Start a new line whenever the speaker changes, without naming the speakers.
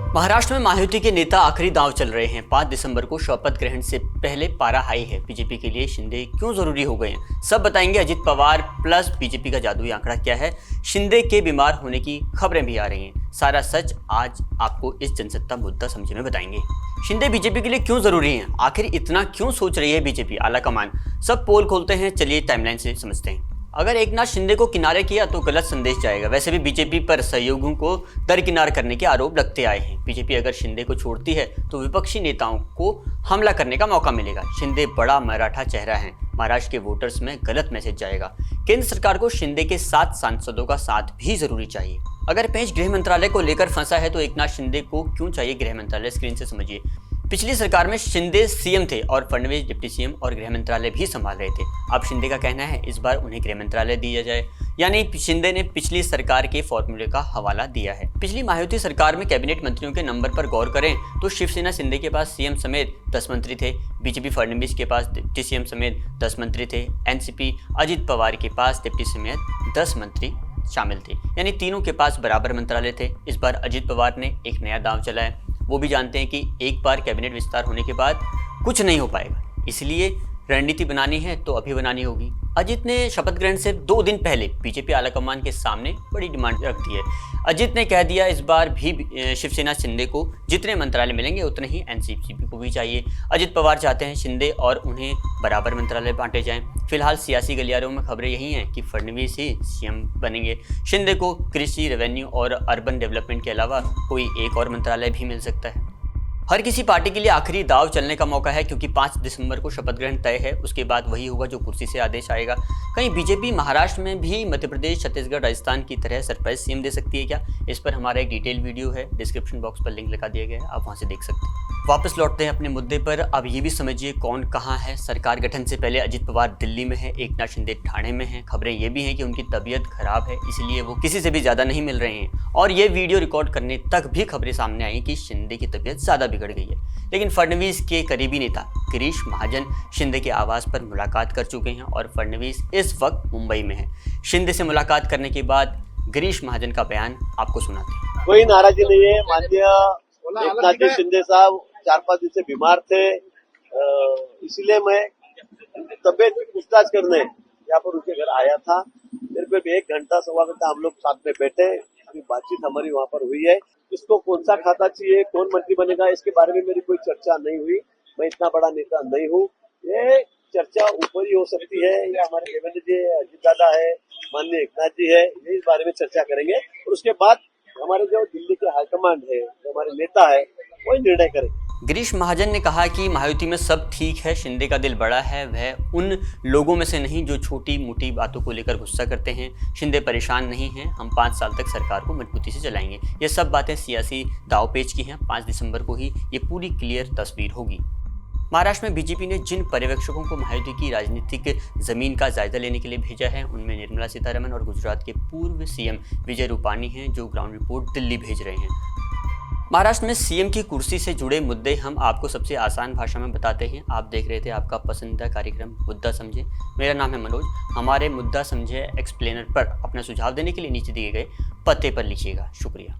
महाराष्ट्र में महायुति के नेता आखिरी दांव चल रहे हैं। 5 दिसंबर को शपथ ग्रहण से पहले पारा हाई है। बीजेपी के लिए शिंदे क्यों जरूरी हो गए हैं, सब बताएंगे। अजित पवार प्लस बीजेपी का जादुई आंकड़ा क्या है, शिंदे के बीमार होने की खबरें भी आ रही हैं। सारा सच आज आपको इस जनसत्ता मुद्दा समझे में बताएंगे। शिंदे बीजेपी के लिए क्यों जरूरी हैं, आखिर इतना क्यों सोच रही है बीजेपी आला कमान, सब पोल खोलते हैं। चलिए टाइमलाइन से समझते हैं। अगर एकनाथ शिंदे को किनारे किया तो गलत संदेश जाएगा। वैसे भी बीजेपी पर सहयोगियों को दरकिनार करने के आरोप लगते आए हैं। बीजेपी अगर शिंदे को छोड़ती है तो विपक्षी नेताओं को हमला करने का मौका मिलेगा। शिंदे बड़ा मराठा चेहरा है, महाराष्ट्र के वोटर्स में गलत मैसेज जाएगा। केंद्र सरकार को शिंदे के 7 सांसदों का साथ भी जरूरी चाहिए। अगर पेंच गृह मंत्रालय को लेकर फंसा है तो एकनाथ शिंदे को क्यों चाहिए गृह मंत्रालय, स्क्रीन से समझिए। पिछली सरकार में शिंदे सीएम थे और फडणवीस डिप्टी सीएम और गृह मंत्रालय भी संभाल रहे थे। अब शिंदे का कहना है इस बार उन्हें गृह मंत्रालय दिया जाए, यानी शिंदे ने पिछली सरकार के फॉर्मूले का हवाला दिया है। पिछली महायुति सरकार में कैबिनेट मंत्रियों के नंबर पर गौर करें तो शिवसेना शिंदे के पास सीएम समेत 10 मंत्री थे, बीजेपी फडणवीस के पास डिप्टी सीएम समेत 10 मंत्री थे, एनसीपी अजित पवार के पास डिप्टी समेत 10 मंत्री शामिल थे, यानी तीनों के पास बराबर मंत्रालय थे। इस बार अजित पवार ने एक नया दांव चला है। वो भी जानते हैं कि एक बार कैबिनेट विस्तार होने के बाद कुछ नहीं हो पाएगा, इसलिए रणनीति बनानी है तो अभी बनानी होगी। अजित ने शपथ ग्रहण से 2 दिन पहले बीजेपी आलाकमान के सामने बड़ी डिमांड रख दी है। अजित ने कह दिया इस बार भी शिवसेना शिंदे को जितने मंत्रालय मिलेंगे उतने ही एनसीपी को भी चाहिए। अजित पवार चाहते हैं शिंदे और उन्हें बराबर मंत्रालय बांटे जाएं। फिलहाल सियासी गलियारों में खबरें यही हैं कि फडणवीस ही सीएम बनेंगे। शिंदे को कृषि, रेवेन्यू और अर्बन डेवलपमेंट के अलावा कोई एक और मंत्रालय भी मिल सकता है। हर किसी पार्टी के लिए आखिरी दाव चलने का मौका है, क्योंकि 5 दिसंबर को शपथ ग्रहण तय है। उसके बाद वही होगा जो कुर्सी से आदेश आएगा। कहीं बीजेपी महाराष्ट्र में भी मध्य प्रदेश, छत्तीसगढ़, राजस्थान की तरह सरप्राइज सीएम दे सकती है क्या? इस पर हमारा एक डिटेल वीडियो है, डिस्क्रिप्शन बॉक्स पर लिंक लगा दिया गया है, आप वहां से देख सकते हैं। वापस लौटते हैं अपने मुद्दे पर। अब ये भी समझिए कौन कहाँ है। सरकार गठन से पहले अजित पवार दिल्ली में है, एकनाथ शिंदे ठाणे में है। खबरें ये भी हैं कि उनकी तबीयत खराब है, इसलिए वो किसी से भी ज़्यादा नहीं मिल रहे हैं। और ये वीडियो रिकॉर्ड करने तक भी खबरें सामने आई कि शिंदे की तबीयत ज़्यादा बिगड़ गई है। लेकिन फडणवीस के करीबी नेता गिरीश महाजन शिंदे के आवास पर मुलाकात कर चुके हैं और फडणवीस इस वक्त मुंबई में है। शिंदे से मुलाकात करने के बाद गिरीश महाजन का बयान आपको सुनाते हैं।
कोई नाराजी नहीं है। माननीय एकनाथ जी शिंदे साहब 4-5 दिन से बीमार थे, इसलिए मैं तबियत की पूछताछ करने यहाँ पर उनके घर आया था। मेरे पे भी 1 घंटा, सवा घंटा हम लोग साथ में बैठे, अभी बातचीत हमारी वहाँ पर हुई है। इसको कौन सा खाता चाहिए, कौन मंत्री बनेगा, इसके बारे में मेरी कोई चर्चा नहीं हुई। मैं इतना बड़ा नेता नहीं हूँ, ये चर्चा ऊपर ही हो सकती है। या हमारे देवेंद्र जी, अजित दादा है, माननीय एकनाथ जी है, ये इस बारे में चर्चा करेंगे और उसके बाद हमारे जो दिल्ली के हाईकमांड है, जो हमारे नेता है, वही निर्णय करेंगे।
गिरीश महाजन ने कहा कि महायुति में सब ठीक है, शिंदे का दिल बड़ा है, वह उन लोगों में से नहीं जो छोटी मोटी बातों को लेकर गुस्सा करते हैं। शिंदे परेशान नहीं हैं, हम 5 साल तक सरकार को मजबूती से चलाएंगे। ये सब बातें सियासी दावपेच की हैं। 5 दिसंबर को ही ये पूरी क्लियर तस्वीर होगी। महाराष्ट्र में बीजेपी ने जिन पर्यवेक्षकों को महायुति की राजनीतिक जमीन का जायजा लेने के लिए भेजा है, उनमें निर्मला सीतारमण और गुजरात के पूर्व सीएम विजय रूपानी हैं, जो ग्राउंड रिपोर्ट दिल्ली भेज रहे हैं। महाराष्ट्र में सीएम की कुर्सी से जुड़े मुद्दे हम आपको सबसे आसान भाषा में बताते हैं। आप देख रहे थे आपका पसंदीदा कार्यक्रम मुद्दा समझे। मेरा नाम है मनोज। हमारे मुद्दा समझे एक्सप्लेनर पर अपना सुझाव देने के लिए नीचे दिए गए पते पर लिखिएगा। शुक्रिया।